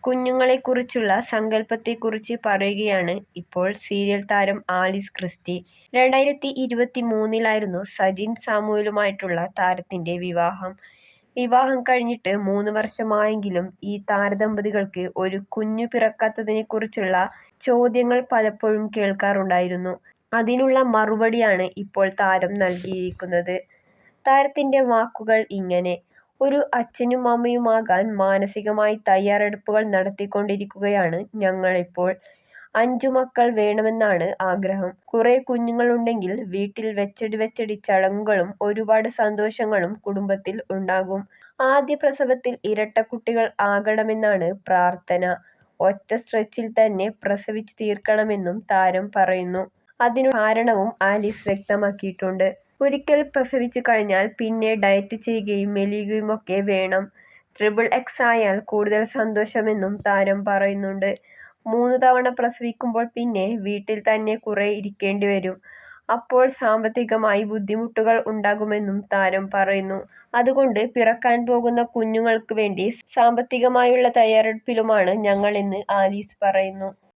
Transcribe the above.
കുഞ്ഞുങ്ങളെക്കുറിച്ചുള്ള സങ്കല്പത്തെക്കുറിച്ച് പറയുകയാണ് ഇപ്പോൾ സീരിയൽ താരം ആലിസ് ക്രിസ്റ്റി. 2023-ലായിരുന്നു സജിൻ സാമുവലുമായിട്ടുള്ള താരത്തിന്റെ വിവാഹം. വിവാഹം കഴിഞ്ഞിട്ട് 3 വർഷമായെങ്കിലും ഈ താരദമ്പതികൾക്ക് ഒരു കുഞ്ഞു പിറക്കാത്തതിനെക്കുറിച്ചുള്ള ചോദ്യങ്ങൾ പലപ്പോഴും കേൾക്കാറുണ്ടായിരുന്നു. അതിനുള്ള മറുപടിയാണ് ഇപ്പോൾ താരം നൽകിയിരിക്കുന്നത്. താരത്തിന്റെ വാക്കുകൾ ഇങ്ങനെ: ഒരു അച്ഛനും അമ്മയുമാകാൻ മാനസികമായി തയ്യാറെടുപ്പുകൾ നടത്തിക്കൊണ്ടിരിക്കുകയാണ് ഞങ്ങളിപ്പോൾ. 5 മക്കൾ വേണമെന്നാണ് ആഗ്രഹം. കുറെ കുഞ്ഞുങ്ങളുണ്ടെങ്കിൽ വീട്ടിൽ വെച്ചടി ചടങ്ങുകളും ഒരുപാട് സന്തോഷങ്ങളും കുടുംബത്തിൽ ഉണ്ടാകും. ആദ്യ പ്രസവത്തിൽ ഇരട്ടക്കുട്ടികൾ ആകണമെന്നാണ് പ്രാർത്ഥന. ഒറ്റ സ്ട്രെച്ചിൽ തന്നെ പ്രസവിച്ച് തീർക്കണമെന്നും താരം പറയുന്നു. അതിനുള്ള കാരണവും ആലിസ് വ്യക്തമാക്കിയിട്ടുണ്ട്. ഒരിക്കൽ പ്രസവിച്ചു കഴിഞ്ഞാൽ പിന്നെ ഡയറ്റ് ചെയ്യുകയും മെലിയുകയുമൊക്കെ വേണം. XXX ആയാൽ കൂടുതൽ സന്തോഷമെന്നും താരം പറയുന്നുണ്ട്. 3 തവണ പ്രസവിക്കുമ്പോൾ പിന്നെ വീട്ടിൽ തന്നെ കുറെ ഇരിക്കേണ്ടി വരും. അപ്പോൾ സാമ്പത്തികമായി ബുദ്ധിമുട്ടുകൾ ഉണ്ടാകുമെന്നും താരം പറയുന്നു. അതുകൊണ്ട് പിറക്കാൻ പോകുന്ന കുഞ്ഞുങ്ങൾക്ക് വേണ്ടി സാമ്പത്തികമായുള്ള തയ്യാറെടുപ്പിലുമാണ് ഞങ്ങളെന്ന് ആലിസ് പറയുന്നു.